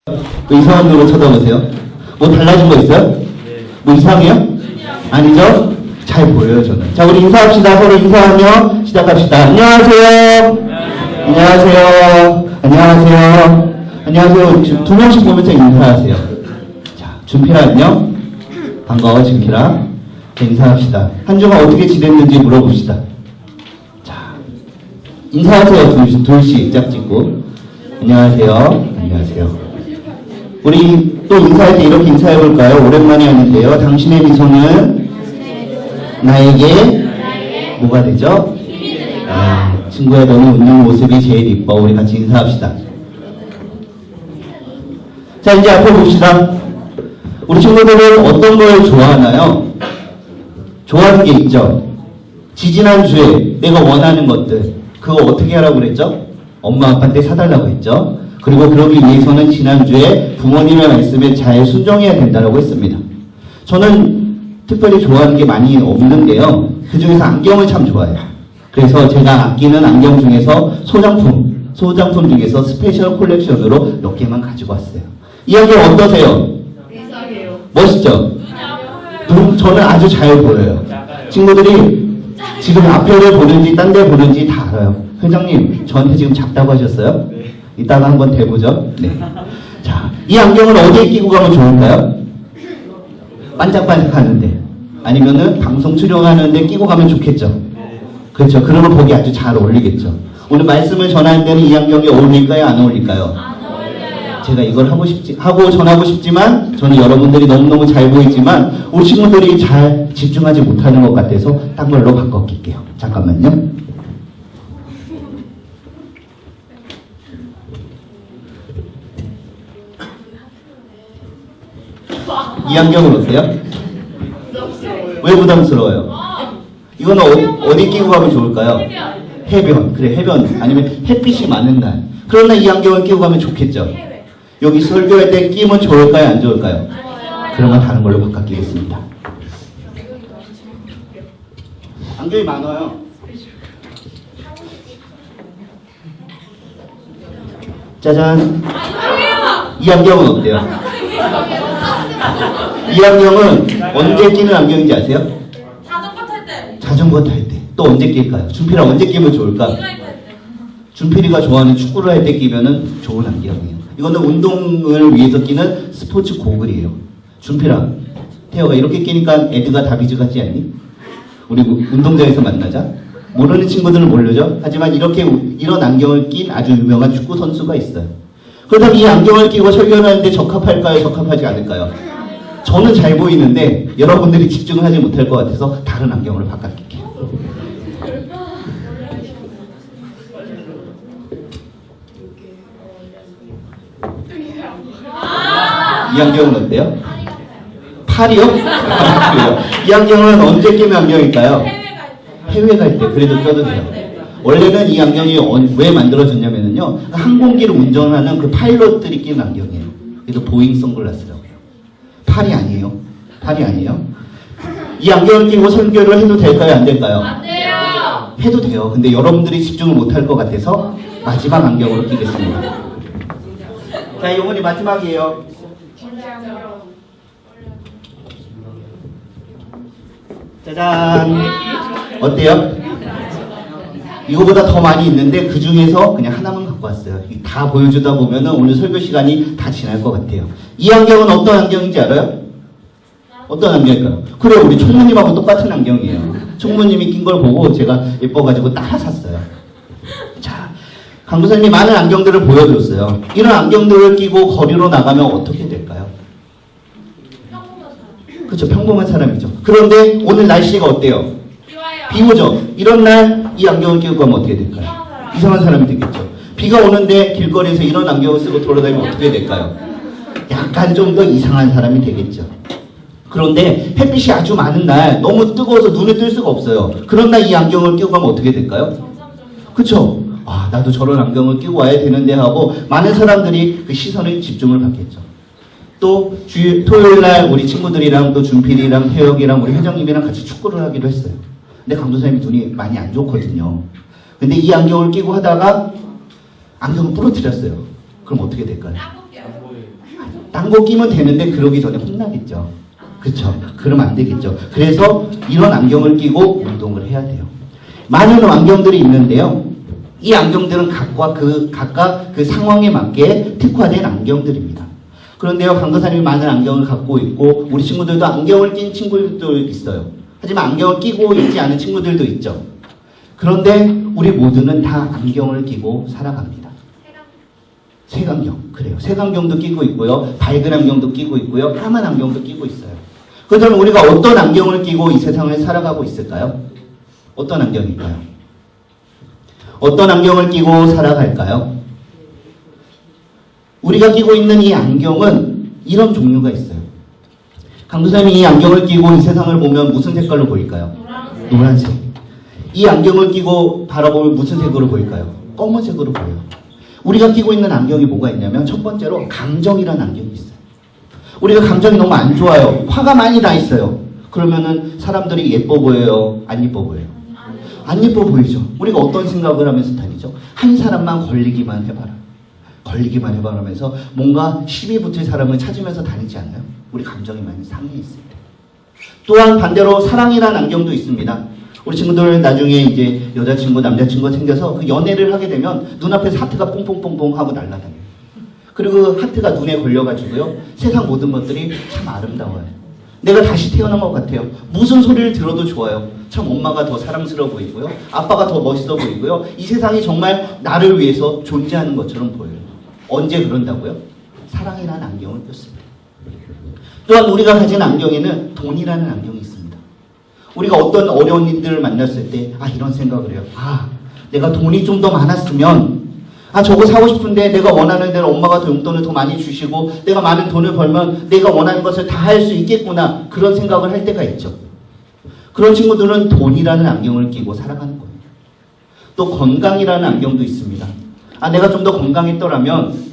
또 이상한 눈으로 쳐다보세요. 뭐 달라진 거 있어요? 뭐 이상해요? 아니죠? 잘 보여요, 저는. 자, 우리 인사합시다. 서로 인사하며 시작합시다. 안녕하세요. 안녕하세요. 안녕하세요. 안녕하세요. 지금 두 명씩 보면서 인사하세요. 자, 준필아 안녕. 반가워, 준필아. 자, 인사합시다. 한 주간 어떻게 지냈는지 물어봅시다. 자, 인사하세요. 둘씩 짝 찍고. 안녕하세요. 안녕하세요. 우리 또 인사할 때 이렇게 인사해볼까요? 오랜만에 하는데요. 당신의 미소는 나에게 뭐가 되죠? 친구야, 너는 웃는 모습이 제일 이뻐. 우리 같이 인사합시다. 자, 이제 앞에 봅시다. 우리 친구들은 어떤 걸 좋아하나요? 좋아하는 게 있죠. 지지난주에 내가 원하는 것들, 그거 어떻게 하라고 그랬죠? 엄마 아빠한테 사달라고 했죠. 그리고 그러기 위해서는 지난주에 부모님의 말씀에 잘 순종해야 된다고 했습니다. 저는 특별히 좋아하는 게 많이 없는데요. 그 중에서 안경을 참 좋아해요. 그래서 제가 아끼는 안경 중에서 소장품 중에서 스페셜 콜렉션으로 몇 개만 가지고 왔어요. 이 안경 어떠세요? 멋있죠? 저는 아주 잘 보여요. 친구들이 지금 앞에를 보는지 딴 데 보는지 다 알아요. 회장님, 저한테 지금 작다고 하셨어요? 이따가 한번 대보죠. 네. 자, 이 안경을 어디에 끼고 가면 좋을까요? 반짝반짝 하는데. 아니면은 방송 출연하는데 끼고 가면 좋겠죠. 그렇죠. 그러면 거기 아주 잘 어울리겠죠. 오늘 말씀을 전하는 데는 이 안경이 어울릴까요? 안 어울릴까요? 안 어울려요. 제가 이걸 하고 전하고 싶지만, 저는 여러분들이 너무너무 잘 보이지만, 우리 친구들이 잘 집중하지 못하는 것 같아서 딴 걸로 바꿔 낄게요. 잠깐만요. 이 안경은 어때요? 왜 부담스러워요? 이건 어디 끼고 가면 좋을까요? 해변. 그래, 해변. 아니면 햇빛이 많은 날. 그런 날 이 안경을 끼고 가면 좋겠죠? 여기 설교할 때 끼면 좋을까요? 안 좋을까요? 그러면 다른 걸로 바꿔 끼겠습니다. 안경이 많아요. 짜잔. 이 안경은 어때요? 이 안경은 언제 끼는 안경인지 아세요? 자전거 탈 때. 자전거 탈 때. 또 언제 낄까요? 준필아 언제 끼면 좋을까? 준필이가 좋아하는 축구를 할 때 끼면은 좋은 안경이에요. 이거는 운동을 위해서 끼는 스포츠 고글이에요. 준필아, 태호가 이렇게 끼니까 에드가 다비즈 같지 않니? 우리 운동장에서 만나자. 모르는 친구들은 모르죠? 하지만 이런 안경을 낀 아주 유명한 축구 선수가 있어요. 그렇다면 이 안경을 끼고 설교를 하는데 적합할까요? 적합하지 않을까요? 저는 잘 보이는데 여러분들이 집중을 하지 못할 것 같아서 다른 안경으로 바꿔줄게요. 이 안경은 어때요? 팔이요? 이 안경은 언제 끼는 안경일까요? 해외 갈 때. 그래도 껴도 돼요. 원래는 이 안경이 왜 만들어졌냐면요, 항공기를 운전하는 그 파일럿들이 끼는 안경이에요. 그래서 보잉 선글라스라고 해요. 팔이 아니에요. 팔이 아니에요. 이 안경을 끼고 설교를 해도 될까요? 안 될까요? 안 돼요. 해도 돼요. 근데 여러분들이 집중을 못할 것 같아서 마지막 안경으로 끼겠습니다. 자, 이번이 마지막이에요. 짜잔. 어때요? 이거보다 더 많이 있는데 그 중에서 그냥 하나만 갖고 왔어요. 다 보여주다 보면은 오늘 설교 시간이 다 지날 것 같아요. 이 안경은 어떤 안경인지 알아요? 어떤 안경일까요? 그래, 우리 총무님하고 똑같은 안경이에요. 총무님이 낀 걸 보고 제가 예뻐가지고 따라 샀어요. 자, 강부사님이 많은 안경들을 보여줬어요. 이런 안경들을 끼고 거리로 나가면 어떻게 될까요? 그렇죠, 평범한 사람이죠. 그런데 오늘 날씨가 어때요? 비 오죠? 이런 날 이 안경을 끼고 가면 어떻게 될까요? 이상한 사람이 되겠죠. 비가 오는데 길거리에서 이런 안경을 쓰고 돌아다니면 어떻게 될까요? 약간 좀 더 이상한 사람이 되겠죠. 그런데 햇빛이 아주 많은 날, 너무 뜨거워서 눈에 뜰 수가 없어요. 그런 날 이 안경을 끼고 가면 어떻게 될까요? 그쵸? 아, 나도 저런 안경을 끼고 와야 되는데 하고 많은 사람들이 그 시선의 집중을 받겠죠. 또 토요일 날 우리 친구들이랑 또 준필이랑 태혁이랑 우리 회장님이랑 같이 축구를 하기로 했어요. 근데 강도사님이 눈이 많이 안 좋거든요. 근데 이 안경을 끼고 하다가 안경을 부러뜨렸어요. 그럼 어떻게 될까요? 그거 끼면 되는데 그러기 전에 혼나겠죠. 그쵸? 그러면 안 되겠죠. 그래서 이런 안경을 끼고 운동을 해야 돼요. 많은 안경들이 있는데요. 이 안경들은 각각 그 상황에 맞게 특화된 안경들입니다. 그런데요, 강도사님이 많은 안경을 갖고 있고 우리 친구들도 안경을 낀 친구들도 있어요. 하지만 안경을 끼고 있지 않은 친구들도 있죠. 그런데 우리 모두는 다 안경을 끼고 살아갑니다. 색안경, 그래요. 색안경도 끼고 있고요. 밝은 안경도 끼고 있고요. 까만 안경도 끼고 있어요. 그렇다면 우리가 어떤 안경을 끼고 이 세상을 살아가고 있을까요? 어떤 안경일까요? 어떤 안경을 끼고 살아갈까요? 우리가 끼고 있는 이 안경은 이런 종류가 있어요. 강도사님이 이 안경을 끼고 이 세상을 보면 무슨 색깔로 보일까요? 노란색. 이 안경을 끼고 바라보면 무슨 색으로 보일까요? 검은색으로 보여요. 우리가 끼고 있는 안경이 뭐가 있냐면 첫 번째로 감정이라는 안경이 있어요. 우리가 감정이 너무 안 좋아요. 화가 많이 나 있어요. 그러면은 사람들이 예뻐 보여요? 안 예뻐 보여요? 안 예뻐 보이죠. 우리가 어떤 생각을 하면서 다니죠? 한 사람만 걸리기만 해봐라. 걸리기만 해봐라 하면서 뭔가 시비 붙을 사람을 찾으면서 다니지 않나요? 우리 감정이 많이 상해 있을 때. 또한 반대로 사랑이라는 안경도 있습니다. 우리 친구들 나중에 이제 여자친구, 남자친구가 생겨서 그 연애를 하게 되면 눈앞에서 하트가 뽕뽕뽕뽕 하고 날아다녀요. 그리고 그 하트가 눈에 걸려가지고요. 세상 모든 것들이 참 아름다워요. 내가 다시 태어난 것 같아요. 무슨 소리를 들어도 좋아요. 참 엄마가 더 사랑스러워 보이고요. 아빠가 더 멋있어 보이고요. 이 세상이 정말 나를 위해서 존재하는 것처럼 보여요. 언제 그런다고요? 사랑이라는 안경을 꼈습니다. 또한 우리가 가진 안경에는 돈이라는 안경이 있습니다. 우리가 어떤 어려운 일들을 만났을 때 이런 생각을 해요. 내가 돈이 좀 더 많았으면 저거 사고 싶은데 내가 원하는 대로 엄마가 더 용돈을 더 많이 주시고 내가 많은 돈을 벌면 내가 원하는 것을 다 할 수 있겠구나. 그런 생각을 할 때가 있죠. 그런 친구들은 돈이라는 안경을 끼고 살아가는 거예요. 또 건강이라는 안경도 있습니다. 내가 좀 더 건강했더라면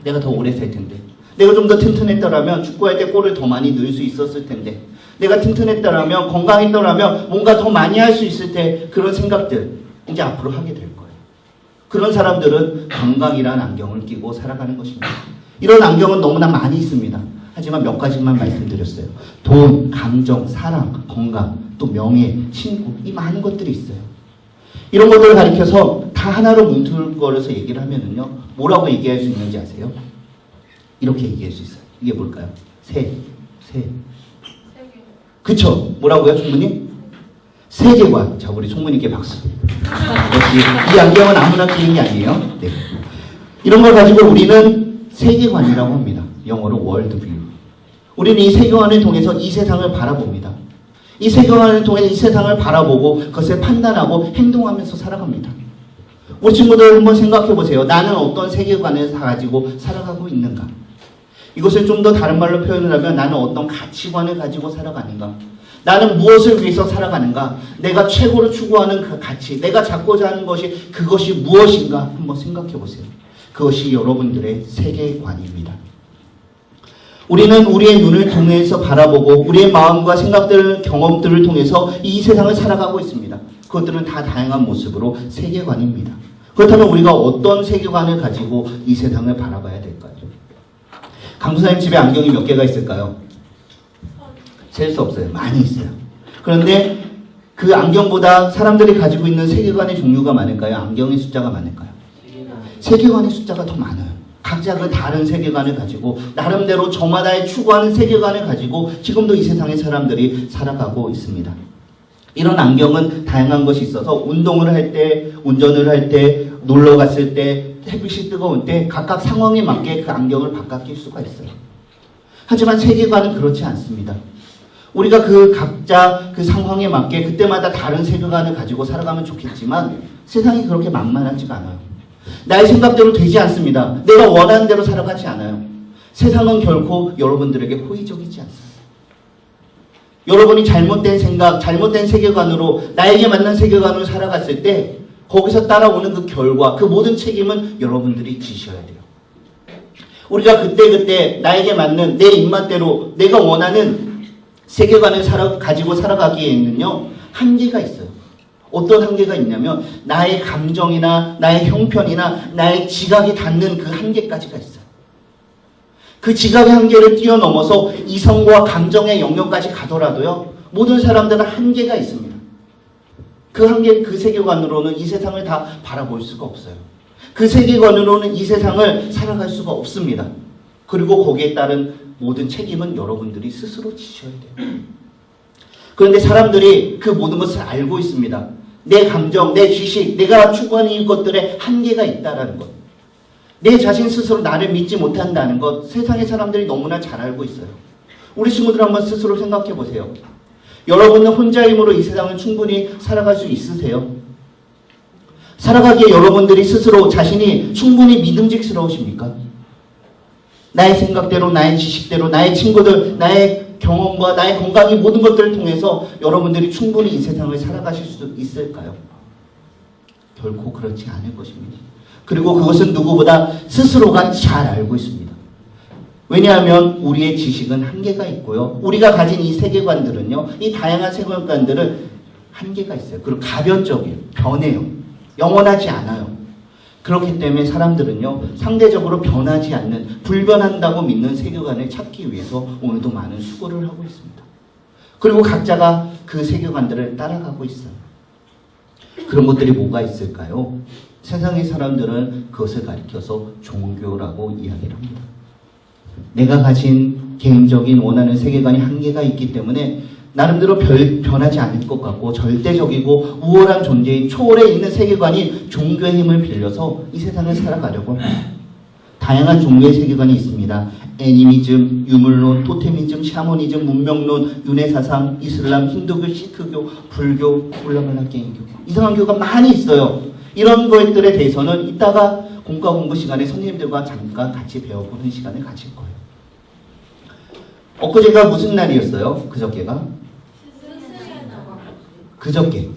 내가 더 오래 살 텐데. 내가 좀 더 튼튼했더라면 축구할 때 골을 더 많이 넣을 수 있었을 텐데. 내가 튼튼했더라면 건강했더라면 뭔가 더 많이 할 수 있을 때 그런 생각들 이제 앞으로 하게 될 거예요. 그런 사람들은 건강이라는 안경을 끼고 살아가는 것입니다. 이런 안경은 너무나 많이 있습니다. 하지만 몇 가지만 말씀드렸어요. 돈, 감정, 사랑, 건강, 또 명예, 친구 이 많은 것들이 있어요. 이런 것들을 가리켜서 다 하나로 뭉뚱거려서 얘기를 하면은요. 뭐라고 얘기할 수 있는지 아세요? 이렇게 얘기할 수 있어요. 이게 뭘까요? 세. 그쵸? 뭐라고요, 총무님? 세계관. 자, 우리 총무님께 박수. 역시 이 안경은 아무나 끼는 게 아니에요. 네. 이런 걸 가지고 우리는 세계관이라고 합니다. 영어로 월드뷰. 우리는 이 세계관을 통해서 이 세상을 바라봅니다. 이 세계관을 통해 이 세상을 바라보고 그것을 판단하고 행동하면서 살아갑니다. 우리 친구들 한번 생각해 보세요. 나는 어떤 세계관을 가지고 살아가고 있는가? 이것을 좀 더 다른 말로 표현을 하면 나는 어떤 가치관을 가지고 살아가는가? 나는 무엇을 위해서 살아가는가? 내가 최고로 추구하는 그 가치, 내가 찾고자 하는 것이 그것이 무엇인가? 한번 생각해 보세요. 그것이 여러분들의 세계관입니다. 우리는 우리의 눈을 통해서 바라보고 우리의 마음과 생각들, 경험들을 통해서 이 세상을 살아가고 있습니다. 그것들은 다 다양한 모습으로 세계관입니다. 그렇다면 우리가 어떤 세계관을 가지고 이 세상을 바라봐야 될까요? 강도사님 집에 안경이 몇 개가 있을까요? 셀 수 없어요. 많이 있어요. 그런데 그 안경보다 사람들이 가지고 있는 세계관의 종류가 많을까요? 안경의 숫자가 많을까요? 세계관의 숫자가 더 많아요. 각자 그 다른 세계관을 가지고 나름대로 저마다의 추구하는 세계관을 가지고 지금도 이 세상의 사람들이 살아가고 있습니다. 이런 안경은 다양한 것이 있어서 운동을 할 때, 운전을 할 때, 놀러 갔을 때, 햇빛이 뜨거울 때 각각 상황에 맞게 그 안경을 바꿔 낄 수가 있어요. 하지만 세계관은 그렇지 않습니다. 우리가 그 각자 그 상황에 맞게 그때마다 다른 세계관을 가지고 살아가면 좋겠지만 세상이 그렇게 만만하지가 않아요. 나의 생각대로 되지 않습니다. 내가 원하는 대로 살아가지 않아요. 세상은 결코 여러분들에게 호의적이지 않습니다. 여러분이 잘못된 생각, 잘못된 세계관으로 나에게 맞는 세계관으로 살아갔을 때 거기서 따라오는 그 결과, 그 모든 책임은 여러분들이 지셔야 돼요. 우리가 그때그때 나에게 맞는 내 입맛대로 내가 원하는 세계관을 가지고 살아가기에는요 한계가 있어요. 어떤 한계가 있냐면 나의 감정이나 나의 형편이나 나의 지각이 닿는 그 한계까지가 있어요. 그 지각의 한계를 뛰어넘어서 이성과 감정의 영역까지 가더라도요, 모든 사람들은 한계가 있습니다. 그 한계, 그 세계관으로는 이 세상을 다 바라볼 수가 없어요. 그 세계관으로는 이 세상을 살아갈 수가 없습니다. 그리고 거기에 따른 모든 책임은 여러분들이 스스로 지셔야 돼요. 그런데 사람들이 그 모든 것을 알고 있습니다. 내 감정, 내 지식, 내가 추구하는 이 것들에 한계가 있다는 것. 내 자신 스스로 나를 믿지 못한다는 것, 세상의 사람들이 너무나 잘 알고 있어요. 우리 친구들 한번 스스로 생각해 보세요. 여러분은 혼자 힘으로 이 세상을 충분히 살아갈 수 있으세요? 살아가기에 여러분들이 스스로 자신이 충분히 믿음직스러우십니까? 나의 생각대로, 나의 지식대로, 나의 친구들, 나의 경험과 나의 건강이 모든 것들을 통해서 여러분들이 충분히 이 세상을 살아가실 수 있을까요? 결코 그렇지 않을 것입니다. 그리고 그것은 누구보다 스스로가 잘 알고 있습니다. 왜냐하면 우리의 지식은 한계가 있고요. 우리가 가진 이 세계관들은요, 이 다양한 세계관들은 한계가 있어요. 그리고 가변적이에요. 변해요. 영원하지 않아요. 그렇기 때문에 사람들은요, 상대적으로 변하지 않는, 불변한다고 믿는 세계관을 찾기 위해서 오늘도 많은 수고를 하고 있습니다. 그리고 각자가 그 세계관들을 따라가고 있어요. 그런 것들이 뭐가 있을까요? 세상의 사람들은 그것을 가리켜서 종교라고 이야기를 합니다. 내가 가진 개인적인 원하는 세계관이 한계가 있기 때문에 나름대로 변하지 않을 것 같고 절대적이고 우월한 존재인 초월에 있는 세계관이 종교의 힘을 빌려서 이 세상을 살아가려고 합니다. 다양한 종교의 세계관이 있습니다. 애니미즘, 유물론, 토테미즘, 샤머니즘, 문명론, 윤회사상, 이슬람, 힌두교, 시크교, 불교, 홀라말라 게임교, 이상한 교가 많이 있어요. 이런 것들에 대해서는 이따가 공과 공부 시간에 선생님들과 잠깐 같이 배워보는 시간을 가질 거예요. 엊그제가 무슨 날이었어요? 그저께가? 그저께.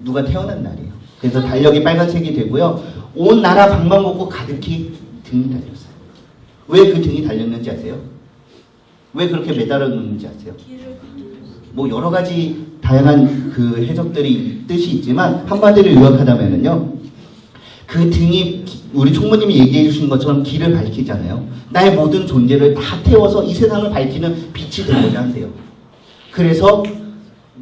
누가 태어난 날이에요. 그래서 달력이 빨간색이 되고요. 온 나라 방방 먹고 가득히 등이 달렸어요. 왜 그 등이 달렸는지 아세요? 왜 그렇게 매달았는지 아세요? 뭐 여러 가지 다양한 그 해석들이 뜻이 있지만 한마디로 요약하자면은요, 그 등이 우리 총무님이 얘기해 주신 것처럼 길을 밝히잖아요. 나의 모든 존재를 다 태워서 이 세상을 밝히는 빛이 되고자 한대요. 그래서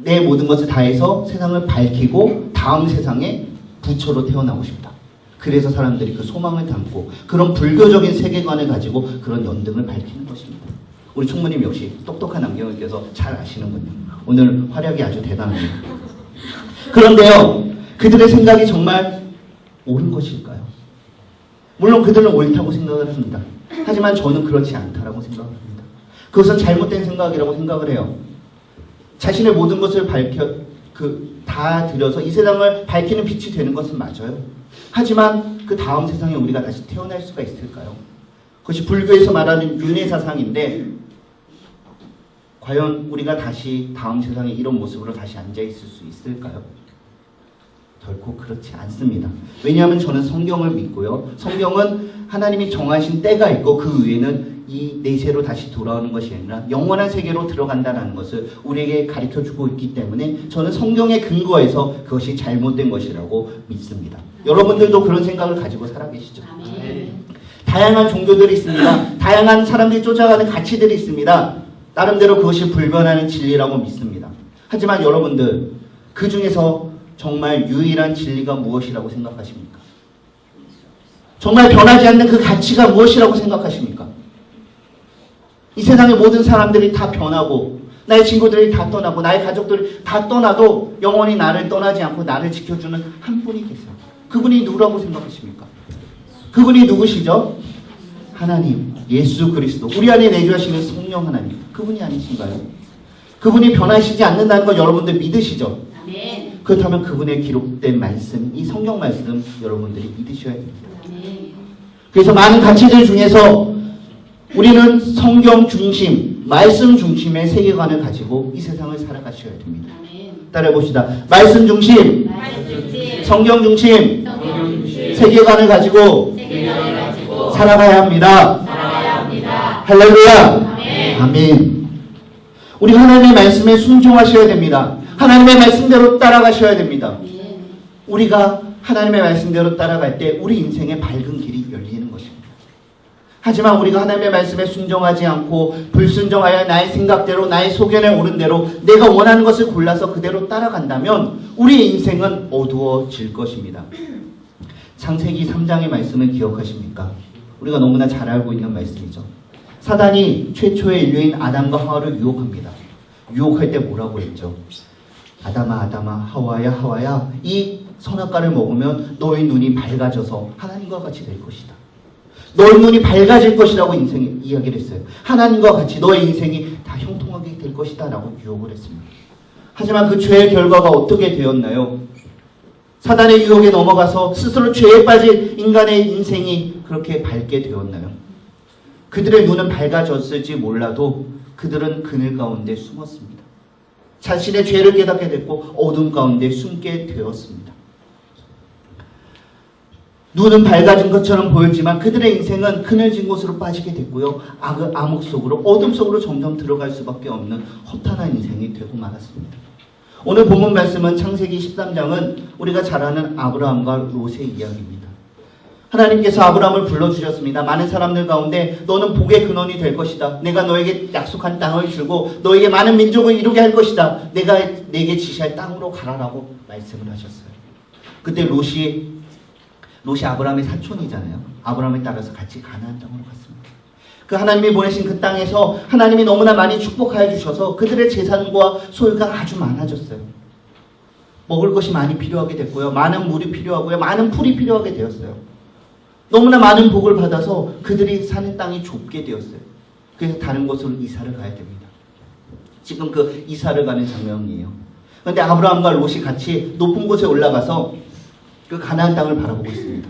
내 모든 것을 다해서 세상을 밝히고 다음 세상에 부처로 태어나고 싶다. 그래서 사람들이 그 소망을 담고 그런 불교적인 세계관을 가지고 그런 연등을 밝히는 것입니다. 우리 총무님 역시 똑똑한 안경을 껴서 잘 아시는군요. 오늘 활약이 아주 대단합니다. 그런데요, 그들의 생각이 정말 옳은 것일까요? 물론 그들은 옳다고 생각을 합니다. 하지만 저는 그렇지 않다라고 생각합니다. 그것은 잘못된 생각이라고 생각을 해요. 자신의 모든 것을 다 들여서 이 세상을 밝히는 빛이 되는 것은 맞아요. 하지만 그 다음 세상에 우리가 다시 태어날 수가 있을까요? 그것이 불교에서 말하는 윤회사상인데, 과연 우리가 다시 다음 세상에 이런 모습으로 다시 앉아있을 수 있을까요? 결코 그렇지 않습니다. 왜냐하면 저는 성경을 믿고요. 성경은 하나님이 정하신 때가 있고 그 위에는 이 내세로 다시 돌아오는 것이 아니라 영원한 세계로 들어간다는 것을 우리에게 가르쳐주고 있기 때문에 저는 성경에 근거해서 그것이 잘못된 것이라고 믿습니다. 여러분들도 그런 생각을 가지고 살아계시죠? 다양한 종교들이 있습니다. 다양한 사람들이 쫓아가는 가치들이 있습니다. 나름대로 그것이 불변하는 진리라고 믿습니다. 하지만 여러분들, 그 중에서 정말 유일한 진리가 무엇이라고 생각하십니까? 정말 변하지 않는 그 가치가 무엇이라고 생각하십니까? 이 세상의 모든 사람들이 다 변하고 나의 친구들이 다 떠나고 나의 가족들이 다 떠나도 영원히 나를 떠나지 않고 나를 지켜주는 한 분이 계세요. 그분이 누구라고 생각하십니까? 그분이 누구시죠? 하나님, 예수 그리스도, 우리 안에 내주하시는 성령 하나님, 그분이 아니신가요? 그분이 변하시지 않는다는 걸 여러분들 믿으시죠? 아멘. 그렇다면 그분의 기록된 말씀, 이 성경 말씀 여러분들이 믿으셔야 됩니다. 아멘. 그래서 많은 가치들 중에서 우리는 성경 중심, 말씀 중심의 세계관을 가지고 이 세상을 살아가셔야 됩니다. 아멘. 따라해봅시다. 말씀 중심, 성경 중심, 세계관을 가지고 살아가야 합니다. 할렐루야. 아멘. 우리 하나님의 말씀에 순종하셔야 됩니다. 하나님의 말씀대로 따라가셔야 됩니다. 우리가 하나님의 말씀대로 따라갈 때 우리 인생의 밝은 길이 열리는 것입니다. 하지만 우리가 하나님의 말씀에 순종하지 않고 불순종하여 나의 생각대로 나의 소견에 오른 대로 내가 원하는 것을 골라서 그대로 따라간다면 우리의 인생은 어두워질 것입니다. 창세기 3장의 말씀을 기억하십니까? 우리가 너무나 잘 알고 있는 말씀이죠. 사단이 최초의 인류인 아담과 하와를 유혹합니다. 유혹할 때 뭐라고 했죠? 아담아 아담아 하와야 하와야 이 선악과를 먹으면 너의 눈이 밝아져서 하나님과 같이 될 것이다. 너의 눈이 밝아질 것이라고 인생에 이야기를 했어요. 하나님과 같이 너의 인생이 다 형통하게 될 것이다 라고 유혹을 했습니다. 하지만 그 죄의 결과가 어떻게 되었나요? 사단의 유혹에 넘어가서 스스로 죄에 빠진 인간의 인생이 그렇게 밝게 되었나요? 그들의 눈은 밝아졌을지 몰라도 그들은 그늘 가운데 숨었습니다. 자신의 죄를 깨닫게 됐고 어둠 가운데 숨게 되었습니다. 눈은 밝아진 것처럼 보였지만 그들의 인생은 그늘진 곳으로 빠지게 됐고요. 암흑 속으로 어둠 속으로 점점 들어갈 수밖에 없는 허탄한 인생이 되고 말았습니다. 오늘 본문 말씀은 창세기 13장은 우리가 잘 아는 아브라함과 롯의 이야기입니다. 하나님께서 아브라함을 불러주셨습니다. 많은 사람들 가운데 너는 복의 근원이 될 것이다. 내가 너에게 약속한 땅을 주고 너에게 많은 민족을 이루게 할 것이다. 내가 내게 지시할 땅으로 가라라고 말씀을 하셨어요. 그때 롯이 아브라함의 사촌이잖아요. 아브라함에 따라서 같이 가나안 땅으로 갔습니다. 그 하나님이 보내신 그 땅에서 하나님이 너무나 많이 축복하여 주셔서 그들의 재산과 소유가 아주 많아졌어요. 먹을 것이 많이 필요하게 됐고요. 많은 물이 필요하고요. 많은 풀이 필요하게 되었어요. 너무나 많은 복을 받아서 그들이 사는 땅이 좁게 되었어요. 그래서 다른 곳으로 이사를 가야 됩니다. 지금 그 이사를 가는 장면이에요. 그런데 아브라함과 롯이 같이 높은 곳에 올라가서 그 가나안 땅을 바라보고 있습니다.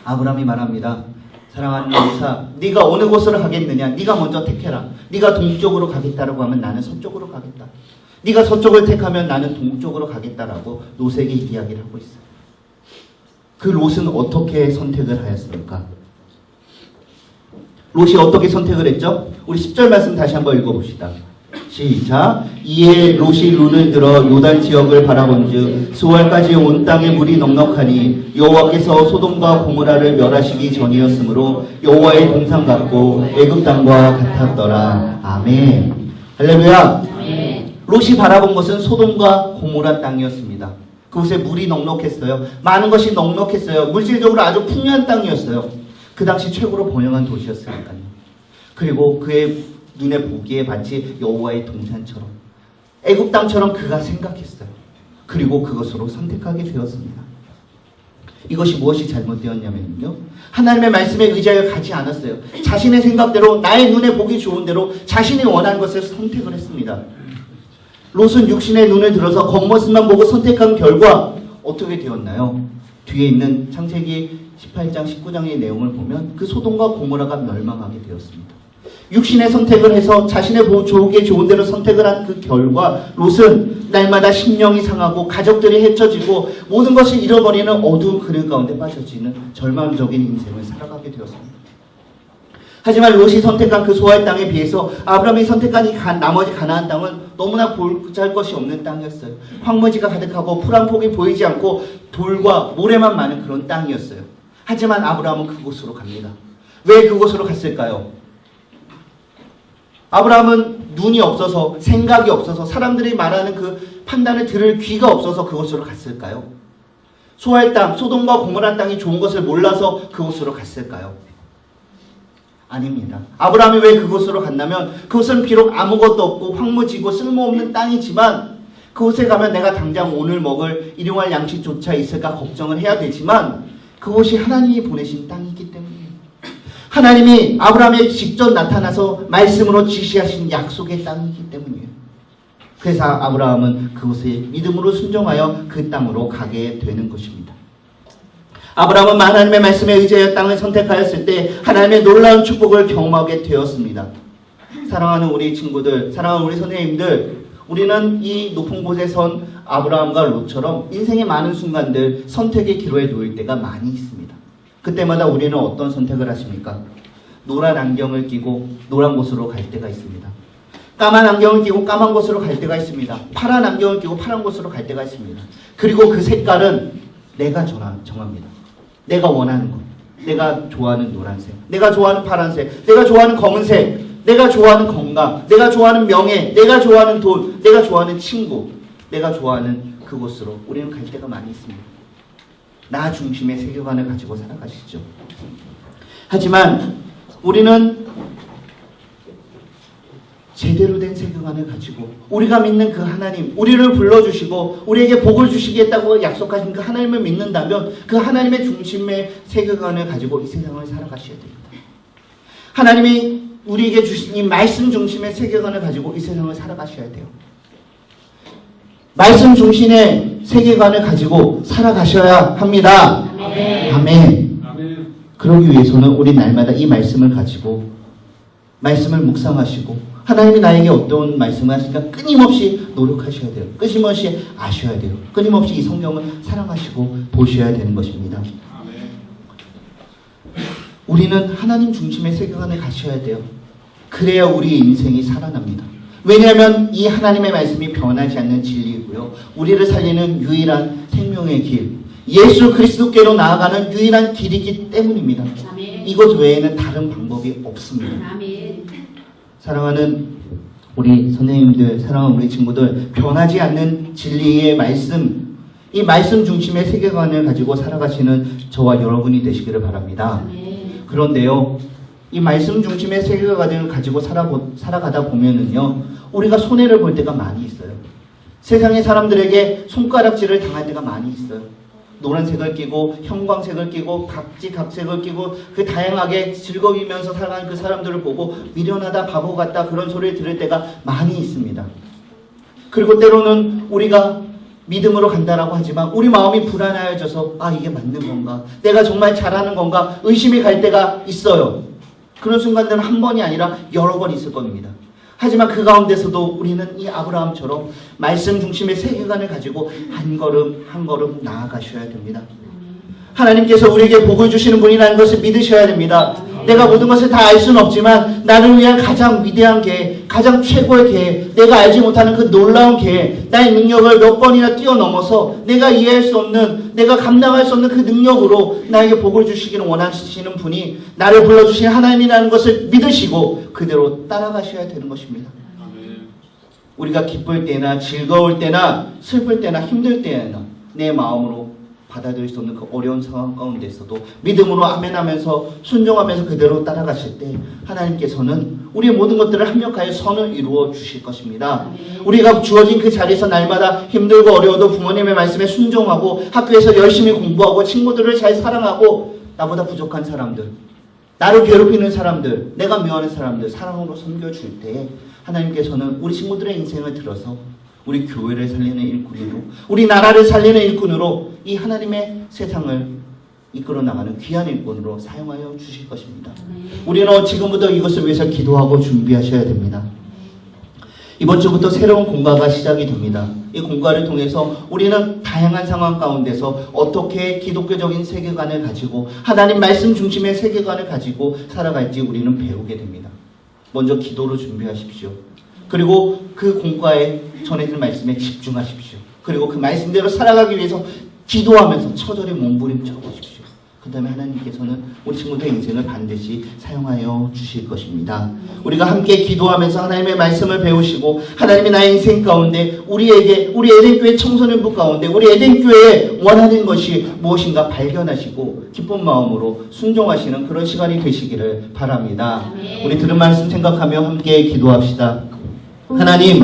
아브라함이 말합니다. 사랑하는 롯아, 네가 어느 곳으로 가겠느냐? 네가 먼저 택해라. 네가 동쪽으로 가겠다라고 하면 나는 서쪽으로 가겠다. 네가 서쪽을 택하면 나는 동쪽으로 가겠다라고 롯에게 이야기를 하고 있어요. 그 롯은 어떻게 선택을 하였습니까? 롯이 어떻게 선택을 했죠? 우리 10절 말씀 다시 한번 읽어봅시다. 시작. 이에 롯이 눈을 들어 요단 지역을 바라본즉 수월까지 온 땅에 물이 넉넉하니 여호와께서 소돔과 고모라를 멸하시기 전이었으므로 여호와의 동산 같고 애굽 땅과 같았더라. 아멘. 할렐루야. 롯이 바라본 것은 소돔과 고모라 땅이었습니다. 그곳에 물이 넉넉했어요. 많은 것이 넉넉했어요. 물질적으로 아주 풍요한 땅이었어요. 그 당시 최고로 번영한 도시였으니까요. 그리고 그의 눈에 보기에 마치 여호와의 동산처럼 애굽 땅처럼 그가 생각했어요. 그리고 그것으로 선택하게 되었습니다. 이것이 무엇이 잘못되었냐면요, 하나님의 말씀에 의지하여 가지 않았어요. 자신의 생각대로 나의 눈에 보기 좋은 대로 자신이 원하는 것을 선택을 했습니다. 롯은 육신의 눈을 들어서 겉모습만 보고 선택한 결과 어떻게 되었나요? 뒤에 있는 창세기 18장 19장의 내용을 보면 그 소돔과 고모라가 멸망하게 되었습니다. 육신의 선택을 해서 자신의 좋게 좋은 대로 선택을 한 그 결과 롯은 날마다 심령이 상하고 가족들이 헤쳐지고 모든 것을 잃어버리는 어두운 그늘 가운데 빠져지는 절망적인 인생을 살아가게 되었습니다. 하지만 롯이 선택한 그 소알 땅에 비해서 아브라함이 선택한 이 나머지 가나안 땅은 너무나 보잘 것이 없는 땅이었어요. 황무지가 가득하고 풀 한 폭이 보이지 않고 돌과 모래만 많은 그런 땅이었어요. 하지만 아브라함은 그곳으로 갑니다. 왜 그곳으로 갔을까요? 아브라함은 눈이 없어서, 생각이 없어서, 사람들이 말하는 그 판단을 들을 귀가 없어서 그곳으로 갔을까요? 소알 땅, 소돔과 고모라 땅이 좋은 것을 몰라서 그곳으로 갔을까요? 아닙니다. 아브라함이 왜 그곳으로 갔냐면 그곳은 비록 아무것도 없고 황무지고 쓸모없는 땅이지만 그곳에 가면 내가 당장 오늘 먹을 일용할 양식조차 있을까 걱정을 해야 되지만 그곳이 하나님이 보내신 땅이기 때문이에요. 하나님이 아브라함에게 직접 나타나서 말씀으로 지시하신 약속의 땅이기 때문이에요. 그래서 아브라함은 그곳에 믿음으로 순종하여 그 땅으로 가게 되는 것입니다. 아브라함은 하나님의 말씀에 의지하여 땅을 선택하였을 때 하나님의 놀라운 축복을 경험하게 되었습니다. 사랑하는 우리 친구들, 사랑하는 우리 선생님들, 우리는 이 높은 곳에 선 아브라함과 롯처럼 인생의 많은 순간들 선택의 기로에 놓일 때가 많이 있습니다. 그때마다 우리는 어떤 선택을 하십니까? 노란 안경을 끼고 노란 곳으로 갈 때가 있습니다. 까만 안경을 끼고 까만 곳으로 갈 때가 있습니다. 파란 안경을 끼고 파란 곳으로 갈 때가 있습니다. 그리고 그 색깔은 내가 정합니다. 내가 원하는 것. 내가 좋아하는 노란색, 내가 좋아하는 파란색, 내가 좋아하는 검은색, 내가 좋아하는 건강, 내가 좋아하는 명예, 내가 좋아하는 돈, 내가 좋아하는 친구, 내가 좋아하는 그곳으로 우리는 갈 때가 많이 있습니다. 나 중심의 세계관을 가지고 살아가시죠. 하지만 우리는 제대로 된 세계관을 가지고 우리가 믿는 그 하나님, 우리를 불러주시고 우리에게 복을 주시겠다고 약속하신 그 하나님을 믿는다면 그 하나님의 중심의 세계관을 가지고 이 세상을 살아가셔야 됩니다. 하나님이 우리에게 주신 이 말씀 중심의 세계관을 가지고 이 세상을 살아가셔야 돼요. 말씀 중심의 세계관을 가지고 살아가셔야 합니다. 아멘. 아멘. 아멘. 그러기 위해서는 우리 날마다 이 말씀을 가지고 말씀을 묵상하시고 하나님이 나에게 어떤 말씀을 하시니까 끊임없이 노력하셔야 돼요. 끊임없이 아셔야 돼요. 끊임없이 이 성경을 사랑하시고 보셔야 되는 것입니다. 아멘. 우리는 하나님 중심의 세계관에 가셔야 돼요. 그래야 우리 인생이 살아납니다. 왜냐하면 이 하나님의 말씀이 변하지 않는 진리이고요. 우리를 살리는 유일한 생명의 길, 예수 그리스도께로 나아가는 유일한 길이기 때문입니다. 아멘. 이것 외에는 다른 방법이 없습니다. 아멘. 사랑하는 우리 선생님들, 사랑하는 우리 친구들, 변하지 않는 진리의 말씀, 이 말씀 중심의 세계관을 가지고 살아가시는 저와 여러분이 되시기를 바랍니다. 아멘. 그런데요, 이 말씀 중심의 세계관을 가지고 살아가다 보면은요, 우리가 손해를 볼 때가 많이 있어요. 세상의 사람들에게 손가락질을 당할 때가 많이 있어요. 노란색을 끼고 형광색을 끼고 각색을 끼고 그 다양하게 즐거우면서 살아가는 그 사람들을 보고 미련하다, 바보 같다, 그런 소리를 들을 때가 많이 있습니다. 그리고 때로는 우리가 믿음으로 간다라고 하지만 우리 마음이 불안해져서 아, 이게 맞는 건가, 내가 정말 잘하는 건가 의심이 갈 때가 있어요. 그런 순간들은 한 번이 아니라 여러 번 있을 겁니다. 하지만 그 가운데서도 우리는 이 아브라함처럼 말씀 중심의 세계관을 가지고 한 걸음 한 걸음 나아가셔야 됩니다. 하나님께서 우리에게 복을 주시는 분이라는 것을 믿으셔야 됩니다. 내가 모든 것을 다 알 수는 없지만 나를 위한 가장 위대한 계획, 가장 최고의 계획, 내가 알지 못하는 그 놀라운 계획, 나의 능력을 몇 번이나 뛰어넘어서 내가 이해할 수 없는, 내가 감당할 수 없는 그 능력으로 나에게 복을 주시기를 원하시는 분이 나를 불러주신 하나님이라는 것을 믿으시고 그대로 따라가셔야 되는 것입니다. 아멘. 우리가 기쁠 때나 즐거울 때나 슬플 때나 힘들 때나 내 마음으로 받아들일 수 없는 그 어려운 상황 가운데서도 믿음으로 아멘하면서 순종하면서 그대로 따라가실 때 하나님께서는 우리의 모든 것들을 합력하여 선을 이루어 주실 것입니다. 우리가 주어진 그 자리에서 날마다 힘들고 어려워도 부모님의 말씀에 순종하고 학교에서 열심히 공부하고 친구들을 잘 사랑하고 나보다 부족한 사람들, 나를 괴롭히는 사람들, 내가 미워하는 사람들 사랑으로 섬겨줄 때 하나님께서는 우리 친구들의 인생을 들어서 우리 교회를 살리는 일꾼으로, 우리 나라를 살리는 일꾼으로 이 하나님의 세상을 이끌어 나가는 귀한 일꾼으로 사용하여 주실 것입니다. 우리는 지금부터 이것을 위해서 기도하고 준비하셔야 됩니다. 이번 주부터 새로운 공과가 시작이 됩니다. 이 공과를 통해서 우리는 다양한 상황 가운데서 어떻게 기독교적인 세계관을 가지고 하나님 말씀 중심의 세계관을 가지고 살아갈지 우리는 배우게 됩니다. 먼저 기도로 준비하십시오. 그리고 그 공과에 전해질 말씀에 집중하십시오. 그리고 그 말씀대로 살아가기 위해서 기도하면서 처절히 몸부림쳐 보십시오. 그 다음에 하나님께서는 우리 친구들의 인생을 반드시 사용하여 주실 것입니다. 우리가 함께 기도하면서 하나님의 말씀을 배우시고 하나님이 나의 인생 가운데 우리에게, 우리 에덴교회 청소년부 가운데 우리 에덴교회에 원하는 것이 무엇인가 발견하시고 기쁜 마음으로 순종하시는 그런 시간이 되시기를 바랍니다. 우리 들은 말씀 생각하며 함께 기도합시다. 하나님,